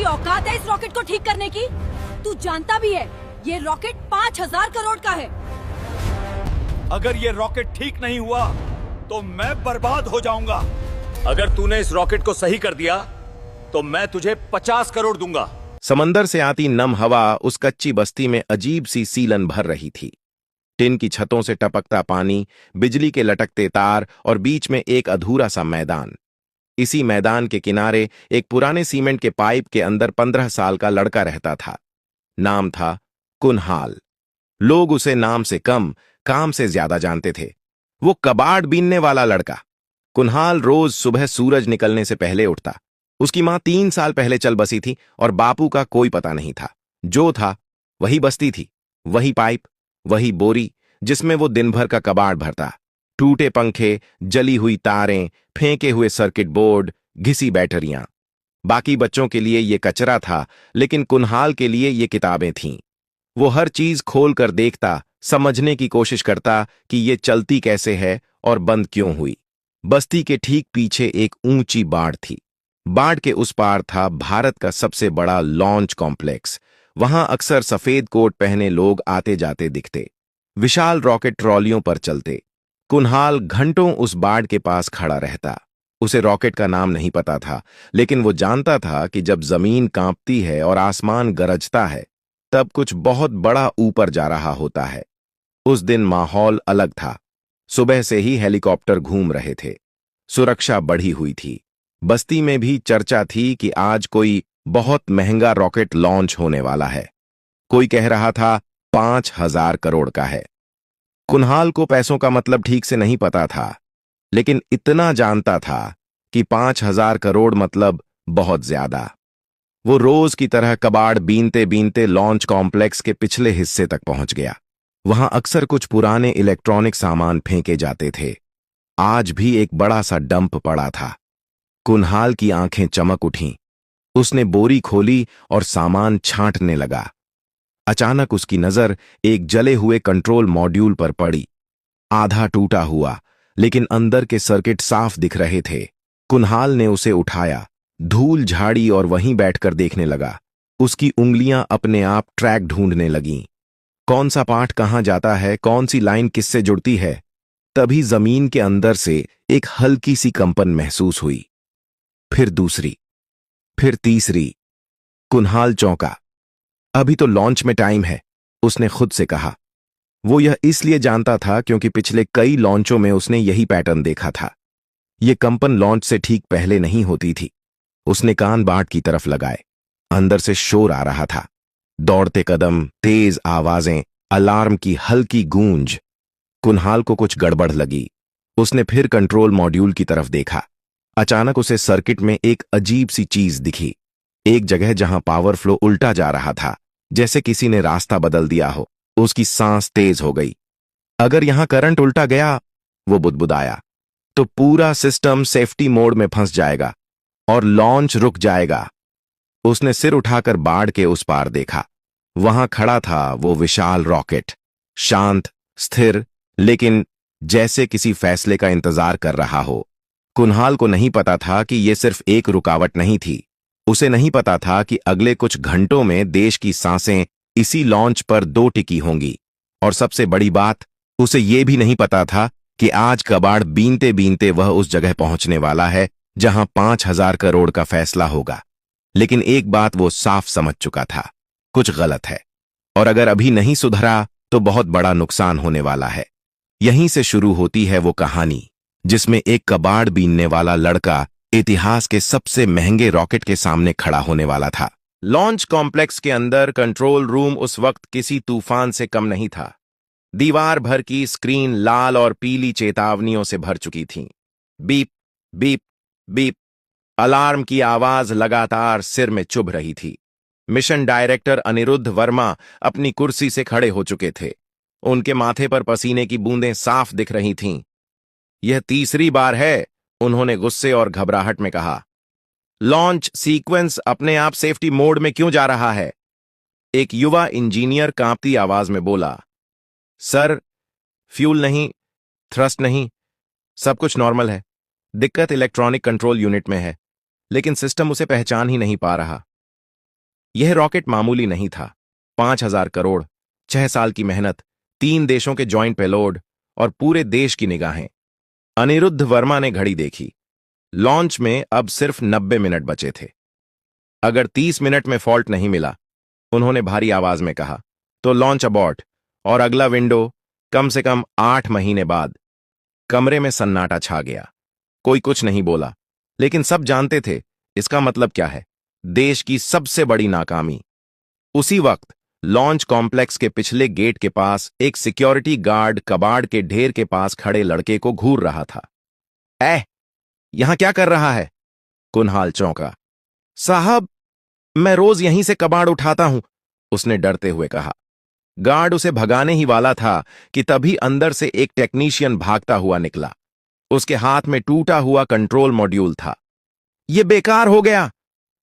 औकात है इस रॉकेट को ठीक करने की? तू जानता भी है ये रॉकेट 5,000 करोड़ का है। अगर ये रॉकेट ठीक नहीं हुआ तो मैं बर्बाद हो जाऊंगा। अगर तूने इस रॉकेट को सही कर दिया तो मैं तुझे 50 करोड़ दूंगा। समंदर से आती नम हवा उस कच्ची बस्ती में अजीब सी सीलन भर रही थी। टिन की छतों से टपकता पानी, बिजली के लटकते तार और बीच में एक अधूरा सा मैदान। इसी मैदान के किनारे एक पुराने सीमेंट के पाइप के अंदर 15 साल का लड़का रहता था। नाम था कुनहाल। लोग उसे नाम से कम, काम से ज्यादा जानते थे। वो कबाड़ बीनने वाला लड़का। कुनहाल रोज सुबह सूरज निकलने से पहले उठता। उसकी मां 3 साल पहले चल बसी थी और बापू का कोई पता नहीं था। जो था वही बस्ती थी, वही पाइप, वही बोरी जिसमें वो दिन भर का कबाड़ भरता। टूटे पंखे, जली हुई तारें, फेंके हुए सर्किट बोर्ड, घिसी बैटरियां। बाकी बच्चों के लिए ये कचरा था, लेकिन कुनहाल के लिए ये किताबें थीं। वो हर चीज खोल कर देखता, समझने की कोशिश करता कि ये चलती कैसे है और बंद क्यों हुई। बस्ती के ठीक पीछे एक ऊंची बाड़ थी। बाड़ के उस पार था भारत का सबसे बड़ा लॉन्च कॉम्प्लेक्स। वहां अक्सर सफेद कोट पहने लोग आते जाते दिखते। विशाल रॉकेट ट्रॉलियों पर चलते। कुनहाल घंटों उस बाड़ के पास खड़ा रहता। उसे रॉकेट का नाम नहीं पता था, लेकिन वो जानता था कि जब जमीन कांपती है और आसमान गरजता है तब कुछ बहुत बड़ा ऊपर जा रहा होता है। उस दिन माहौल अलग था। सुबह से ही हेलीकॉप्टर घूम रहे थे। सुरक्षा बढ़ी हुई थी। बस्ती में भी चर्चा थी कि आज कोई बहुत महंगा रॉकेट लॉन्च होने वाला है। कोई कह रहा था 5,000 करोड़ का है। कुनहाल को पैसों का मतलब ठीक से नहीं पता था, लेकिन इतना जानता था कि 5,000 करोड़ मतलब बहुत ज्यादा। वो रोज की तरह कबाड़ बीनते बीनते लॉन्च कॉम्प्लेक्स के पिछले हिस्से तक पहुंच गया। वहां अक्सर कुछ पुराने इलेक्ट्रॉनिक सामान फेंके जाते थे। आज भी एक बड़ा सा डंप पड़ा था। कुनहाल की आंखें चमक उठीं। उसने बोरी खोली और सामान छांटने लगा। अचानक उसकी नजर एक जले हुए कंट्रोल मॉड्यूल पर पड़ी। आधा टूटा हुआ, लेकिन अंदर के सर्किट साफ दिख रहे थे। कुनहाल ने उसे उठाया, धूल झाड़ी और वहीं बैठकर देखने लगा। उसकी उंगलियां अपने आप ट्रैक ढूंढने लगीं। कौन सा पार्ट कहां जाता है, कौन सी लाइन किससे जुड़ती है। तभी जमीन के अंदर से एक हल्की सी कंपन महसूस हुई। फिर दूसरी, फिर तीसरी। कुनहाल चौंका। अभी तो लॉन्च में टाइम है, उसने खुद से कहा। वो यह इसलिए जानता था क्योंकि पिछले कई लॉन्चों में उसने यही पैटर्न देखा था। ये कंपन लॉन्च से ठीक पहले नहीं होती थी। उसने कान बाट की तरफ लगाए। अंदर से शोर आ रहा था। दौड़ते कदम, तेज आवाजें, अलार्म की हल्की गूंज। कुनहाल को कुछ गड़बड़ लगी। उसने फिर कंट्रोल मॉड्यूल की तरफ देखा। अचानक उसे सर्किट में एक अजीब सी चीज दिखी। एक जगह जहां पावर फ्लो उल्टा जा रहा था, जैसे किसी ने रास्ता बदल दिया हो। उसकी सांस तेज हो गई। अगर यहां करंट उल्टा गया, वो बुदबुदाया, तो पूरा सिस्टम सेफ्टी मोड में फंस जाएगा और लॉन्च रुक जाएगा। उसने सिर उठाकर बाड़ के उस पार देखा। वहां खड़ा था वो विशाल रॉकेट, शांत, स्थिर, लेकिन जैसे किसी फैसले का इंतजार कर रहा हो। कुनहाल को नहीं पता था कि यह सिर्फ एक रुकावट नहीं थी। उसे नहीं पता था कि अगले कुछ घंटों में देश की सांसें इसी लॉन्च पर दो टिकी होंगी। और सबसे बड़ी बात, उसे यह भी नहीं पता था कि आज कबाड़ बीनते बीनते वह उस जगह पहुंचने वाला है जहां 5,000 करोड़ का फैसला होगा। लेकिन एक बात वो साफ समझ चुका था, कुछ गलत है, और अगर अभी नहीं सुधरा तो बहुत बड़ा नुकसान होने वाला है। यहीं से शुरू होती है वो कहानी जिसमें एक कबाड़ बीनने वाला लड़का इतिहास के सबसे महंगे रॉकेट के सामने खड़ा होने वाला था। लॉन्च कॉम्प्लेक्स के अंदर कंट्रोल रूम उस वक्त किसी तूफान से कम नहीं था। दीवार भर की स्क्रीन लाल और पीली चेतावनियों से भर चुकी थीं। Beep beep beep. अलार्म की आवाज लगातार सिर में चुभ रही थी। मिशन डायरेक्टर अनिरुद्ध वर्मा अपनी कुर्सी से खड़े हो चुके थे। उनके माथे पर पसीने की बूंदें साफ दिख रही थीं। यह तीसरी बार है, उन्होंने गुस्से और घबराहट में कहा। लॉन्च सीक्वेंस अपने आप सेफ्टी मोड में क्यों जा रहा है? एक युवा इंजीनियर कांपती आवाज में बोला। सर, फ्यूल नहीं, थ्रस्ट नहीं, सब कुछ नॉर्मल है। दिक्कत इलेक्ट्रॉनिक कंट्रोल यूनिट में है, लेकिन सिस्टम उसे पहचान ही नहीं पा रहा। यह रॉकेट मामूली नहीं था। 5,000 करोड़, 6 साल की मेहनत, 3 देशों के जॉइंट पेलोड और पूरे देश की निगाहें। अनिरुद्ध वर्मा ने घड़ी देखी। लॉन्च में अब सिर्फ 90 मिनट बचे थे। अगर 30 मिनट में फॉल्ट नहीं मिला, उन्होंने भारी आवाज में कहा, तो लॉन्च अबॉर्ट और अगला विंडो कम से कम 8 महीने बाद। कमरे में सन्नाटा छा गया। कोई कुछ नहीं बोला, लेकिन सब जानते थे इसका मतलब क्या है। देश की सबसे बड़ी नाकामी। उसी वक्त लॉन्च कॉम्प्लेक्स के पिछले गेट के पास एक सिक्योरिटी गार्ड कबाड़ के ढेर के पास खड़े लड़के को घूर रहा था। यहां क्या कर रहा है? कुनहाल चौंका। साहब, मैं रोज यहीं से कबाड़ उठाता हूं, उसने डरते हुए कहा। गार्ड उसे भगाने ही वाला था कि तभी अंदर से एक टेक्नीशियन भागता हुआ निकला। उसके हाथ में टूटा हुआ कंट्रोल मॉड्यूल था। यह बेकार हो गया,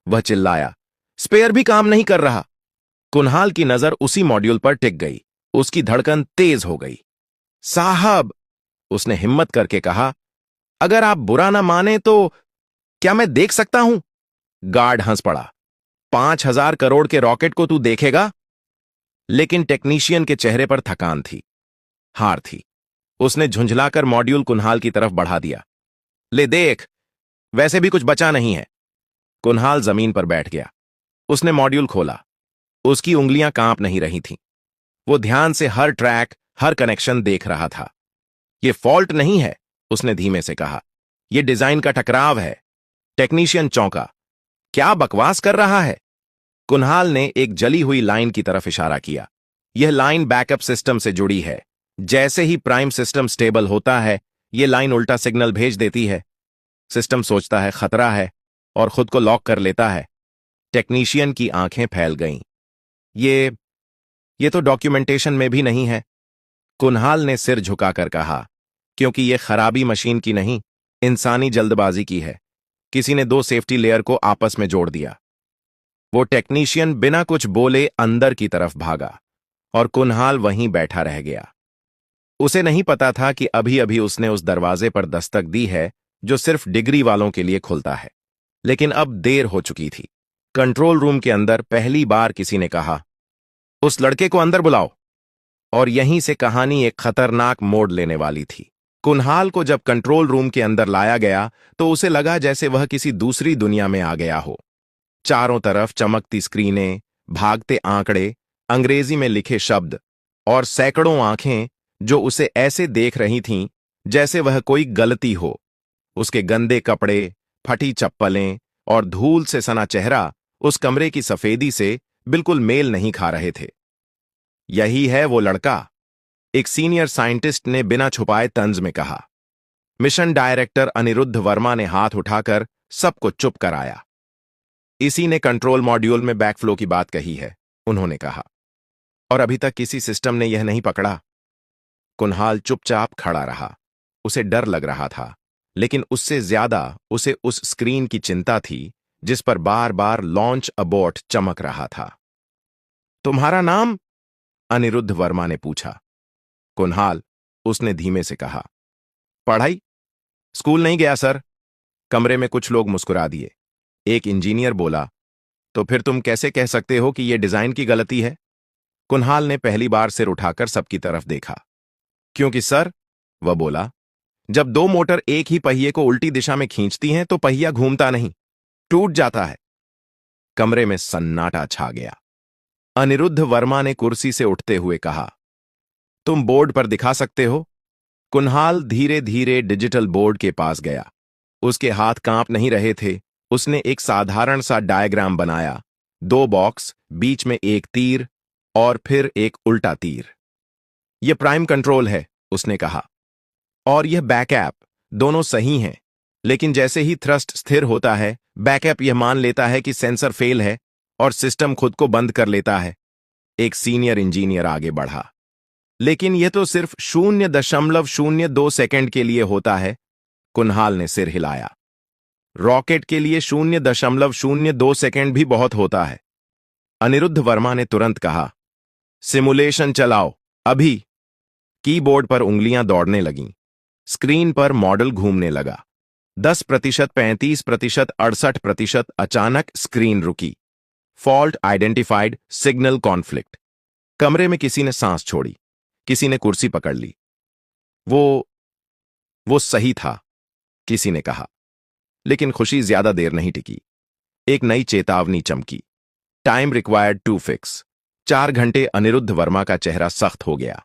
वह चिल्लाया। स्पेयर भी काम नहीं कर रहा। कुनहाल की नजर उसी मॉड्यूल पर टिक गई। उसकी धड़कन तेज हो गई। साहब, उसने हिम्मत करके कहा, अगर आप बुरा ना माने तो क्या मैं देख सकता हूं? गार्ड हंस पड़ा। 5,000 करोड़ के रॉकेट को तू देखेगा? लेकिन टेक्नीशियन के चेहरे पर थकान थी, हार थी। उसने झुंझलाकर मॉड्यूल कुनहाल की तरफ बढ़ा दिया। ले देख, वैसे भी कुछ बचा नहीं है। कुनहाल जमीन पर बैठ गया। उसने मॉड्यूल खोला। उसकी उंगलियां कांप नहीं रही थीं। वो ध्यान से हर ट्रैक, हर कनेक्शन देख रहा था। यह फॉल्ट नहीं है, उसने धीमे से कहा। यह डिजाइन का टकराव है। टेक्नीशियन चौंका। क्या बकवास कर रहा है? कुनहाल ने एक जली हुई लाइन की तरफ इशारा किया। यह लाइन बैकअप सिस्टम से जुड़ी है। जैसे ही प्राइम सिस्टम स्टेबल होता है, यह लाइन उल्टा सिग्नल भेज देती है। सिस्टम सोचता है खतरा है और खुद को लॉक कर लेता है। टेक्नीशियन की आंखें फैल गईं। ये तो डॉक्यूमेंटेशन में भी नहीं है, कुनहाल ने सिर झुकाकर कहा। क्योंकि यह खराबी मशीन की नहीं, इंसानी जल्दबाजी की है। किसी ने 2 सेफ्टी लेयर को आपस में जोड़ दिया। वो टेक्नीशियन बिना कुछ बोले अंदर की तरफ भागा और कुनहाल वहीं बैठा रह गया। उसे नहीं पता था कि अभी अभी उसने उस दरवाजे पर दस्तक दी है जो सिर्फ डिग्री वालों के लिए खुलता है। लेकिन अब देर हो चुकी थी। कंट्रोल रूम के अंदर पहली बार किसी ने कहा, उस लड़के को अंदर बुलाओ। और यहीं से कहानी एक खतरनाक मोड़ लेने वाली थी। कुनहाल को जब कंट्रोल रूम के अंदर लाया गया तो उसे लगा जैसे वह किसी दूसरी दुनिया में आ गया हो। चारों तरफ चमकती स्क्रीनें, भागते आंकड़े, अंग्रेजी में लिखे शब्द और सैकड़ों आंखें जो उसे ऐसे देख रही थीं जैसे वह कोई गलती हो। उसके गंदे कपड़े, फटी चप्पलें और धूल से सना चेहरा उस कमरे की सफेदी से बिल्कुल मेल नहीं खा रहे थे। यही है वो लड़का, एक सीनियर साइंटिस्ट ने बिना छुपाए तंज में कहा। मिशन डायरेक्टर अनिरुद्ध वर्मा ने हाथ उठाकर सबको चुप कराया। इसी ने कंट्रोल मॉड्यूल में बैकफ्लो की बात कही है, उन्होंने कहा। और अभी तक किसी सिस्टम ने यह नहीं पकड़ा। कुनहाल चुपचाप खड़ा रहा। उसे डर लग रहा था, लेकिन उससे ज्यादा उसे उस स्क्रीन की चिंता थी जिस पर बार बार लॉन्च अबॉर्ट चमक रहा था। तुम्हारा नाम? अनिरुद्ध वर्मा ने पूछा। कुनहाल, उसने धीमे से कहा। पढ़ाई? स्कूल नहीं गया सर। कमरे में कुछ लोग मुस्कुरा दिए। एक इंजीनियर बोला, तो फिर तुम कैसे कह सकते हो कि यह डिजाइन की गलती है? कुनहाल ने पहली बार सिर उठाकर सबकी तरफ देखा। क्योंकि सर, वह बोला, जब 2 मोटर एक ही पहिए को उल्टी दिशा में खींचती हैं तो पहिया घूमता नहीं, टूट जाता है। कमरे में सन्नाटा छा गया। अनिरुद्ध वर्मा ने कुर्सी से उठते हुए कहा, तुम बोर्ड पर दिखा सकते हो? कुनहाल धीरे धीरे डिजिटल बोर्ड के पास गया। उसके हाथ कांप नहीं रहे थे। उसने एक साधारण सा डायग्राम बनाया। 2 बॉक्स, बीच में एक तीर और फिर एक उल्टा तीर। यह प्राइम कंट्रोल है, उसने कहा। और यह बैकअप, दोनों सही हैं। लेकिन जैसे ही थ्रस्ट स्थिर होता है, बैकअप यह मान लेता है कि सेंसर फेल है और सिस्टम खुद को बंद कर लेता है। एक सीनियर इंजीनियर आगे बढ़ा। लेकिन यह तो सिर्फ 0.02 सेकंड के लिए होता है। कुनहाल ने सिर हिलाया। रॉकेट के लिए 0.02 सेकंड भी बहुत होता है। अनिरुद्ध वर्मा ने तुरंत कहा, सिमुलेशन चलाओ, अभी। कीबोर्ड पर उंगलियां दौड़ने लगीं। स्क्रीन पर मॉडल घूमने लगा। 10%, 35%, 68%। अचानक स्क्रीन रुकी। Fault identified, signal conflict. कमरे में किसी ने सांस छोड़ी, किसी ने कुर्सी पकड़ ली। वो सही था, किसी ने कहा। लेकिन खुशी ज्यादा देर नहीं टिकी। एक नई चेतावनी चमकी। Time required to fix. 4 घंटे। अनिरुद्ध वर्मा का चेहरा सख्त हो गया।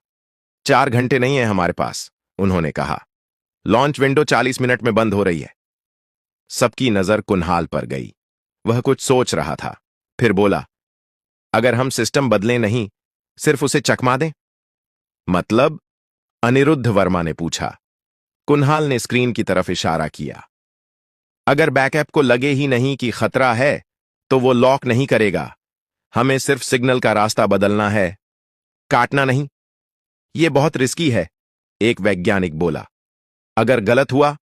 4 घंटे नहीं है हमारे पास, उन्होंने कहा। लॉन्च विंडो 40 मिनट में बंद हो रही है। सबकी नजर कुन्हाल पर गई। वह कुछ सोच रहा था, फिर बोला, अगर हम सिस्टम बदलें नहीं, सिर्फ उसे चकमा दें? मतलब? अनिरुद्ध वर्मा ने पूछा। कुन्हाल ने स्क्रीन की तरफ इशारा किया। अगर बैकअप को लगे ही नहीं कि खतरा है, तो वो लॉक नहीं करेगा। हमें सिर्फ सिग्नल का रास्ता बदलना है, काटना नहीं। यह बहुत रिस्की है, एक वैज्ञानिक बोला। अगर गलत हुआ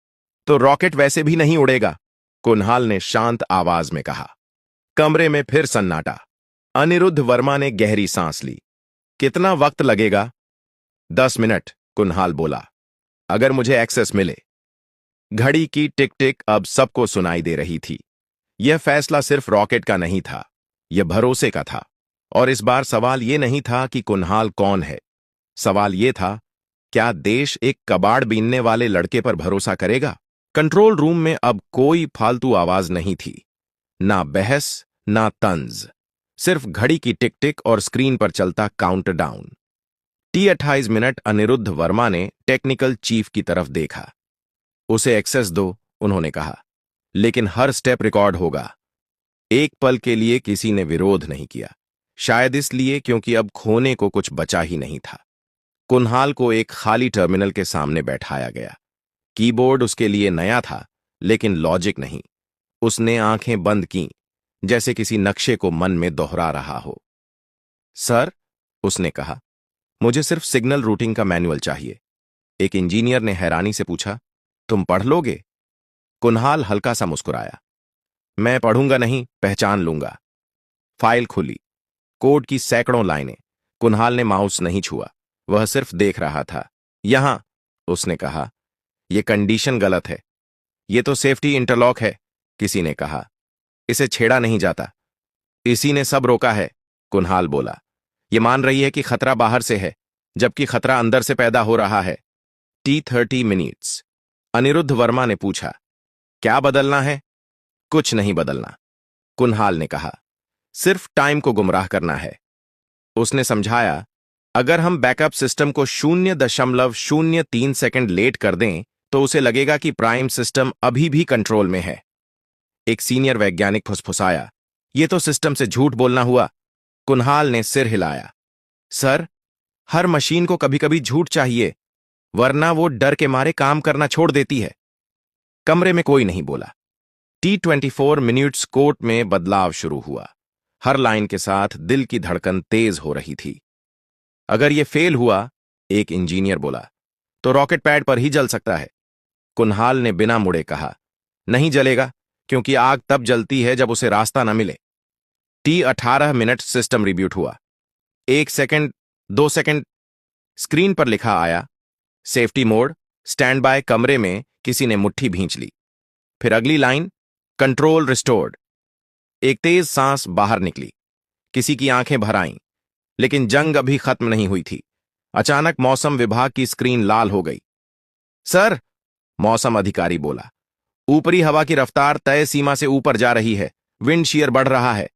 तो रॉकेट वैसे भी नहीं उड़ेगा, कुन्हाल ने शांत आवाज में कहा। कमरे में फिर सन्नाटा। अनिरुद्ध वर्मा ने गहरी सांस ली। कितना वक्त लगेगा? 10 मिनट, कुन्हाल बोला, अगर मुझे एक्सेस मिले। घड़ी की टिक टिक अब सबको सुनाई दे रही थी। यह फैसला सिर्फ रॉकेट का नहीं था, यह भरोसे का था। और इस बार सवाल यह नहीं था कि कुन्हाल कौन है। सवाल यह था, क्या देश एक कबाड़ बीनने वाले लड़के पर भरोसा करेगा? कंट्रोल रूम में अब कोई फालतू आवाज नहीं थी, ना बहस, ना तंज, सिर्फ घड़ी की टिक टिक और स्क्रीन पर चलता countdown. T28 minute. Anirudh Verma ने टेक्निकल चीफ की तरफ देखा। उसे एक्सेस दो, उन्होंने कहा, लेकिन हर स्टेप रिकॉर्ड होगा। एक पल के लिए किसी ने विरोध नहीं किया, शायद इसलिए क्योंकि अब खोने को कुछ बचा ही नहीं था। कुन्हाल को एक खाली टर्मिनल के सामने बैठाया गया। कीबोर्ड उसके लिए नया था, लेकिन लॉजिक नहीं। उसने आंखें बंद कीं, जैसे किसी नक्शे को मन में दोहरा रहा हो। सर, उसने कहा, मुझे सिर्फ सिग्नल रूटिंग का मैनुअल चाहिए। एक इंजीनियर ने हैरानी से पूछा, तुम पढ़ लोगे? कुन्हाल हल्का सा मुस्कुराया। मैं पढ़ूंगा नहीं, पहचान लूंगा। फाइल खुली। कोड की सैकड़ों लाइनें। कुन्हाल ने माउस नहीं छुआ, वह सिर्फ देख रहा था। यहां, उसने कहा, यह कंडीशन गलत है। यह तो सेफ्टी इंटरलॉक है, किसी ने कहा। इसे छेड़ा नहीं जाता। इसी ने सब रोका है, कुन्हाल बोला। यह मान रही है कि खतरा बाहर से है, जबकि खतरा अंदर से पैदा हो रहा है। T30 minutes. अनिरुद्ध वर्मा ने पूछा, क्या बदलना है? कुछ नहीं बदलना, कुन्हाल ने कहा। सिर्फ टाइम को गुमराह करना है। उसने समझाया, अगर हम बैकअप सिस्टम को 0.03 सेकंड लेट कर दें, तो उसे लगेगा कि प्राइम सिस्टम अभी भी कंट्रोल में है। एक सीनियर वैज्ञानिक फुसफुसाया, यह तो सिस्टम से झूठ बोलना हुआ। कुन्हाल ने सिर हिलाया। सर, हर मशीन को कभी कभी झूठ चाहिए, वरना वो डर के मारे काम करना छोड़ देती है। कमरे में कोई नहीं बोला। T24 मिनट्स कोर्ट में बदलाव शुरू हुआ। हर लाइन के साथ दिल की धड़कन तेज हो रही थी। अगर यह फेल हुआ, एक इंजीनियर बोला, तो रॉकेट पैड पर ही जल सकता है। कुन्हाल ने बिना मुड़े कहा, नहीं जलेगा, क्योंकि आग तब जलती है जब उसे रास्ता न मिले। T18 minute. सिस्टम रिब्यूट हुआ। 1 सेकंड, 2 सेकंड, स्क्रीन पर लिखा आया, सेफ्टी मोड, स्टैंड बाय। कमरे में किसी ने मुट्ठी भींच ली। फिर अगली लाइन, कंट्रोल रिस्टोर्ड। एक तेज सांस बाहर निकली। किसी की आंखें भर आईं, लेकिन जंग अभी खत्म नहीं हुई थी। अचानक मौसम विभाग की स्क्रीन लाल हो गई। सर, मौसम अधिकारी बोला, ऊपरी हवा की रफ्तार तय सीमा से ऊपर जा रही है, विंड शीयर बढ़ रहा है।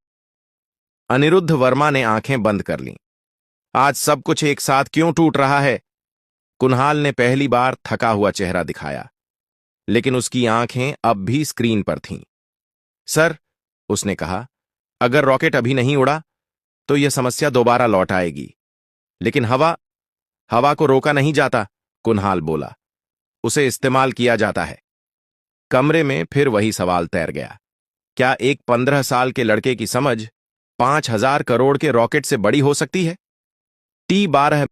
अनिरुद्ध वर्मा ने आंखें बंद कर लीं। आज सब कुछ एक साथ क्यों टूट रहा है? कुन्हाल ने पहली बार थका हुआ चेहरा दिखाया, लेकिन उसकी आंखें अब भी स्क्रीन पर थीं। सर, उसने कहा, अगर रॉकेट अभी नहीं उड़ा, तो यह समस्या दोबारा लौट आएगी। लेकिन हवा को रोका नहीं जाता, कुन्हाल बोला, उसे इस्तेमाल किया जाता है। कमरे में फिर वही सवाल तैर गया, क्या एक 15 साल के लड़के की समझ 5000 करोड़ के रॉकेट से बड़ी हो सकती है? T12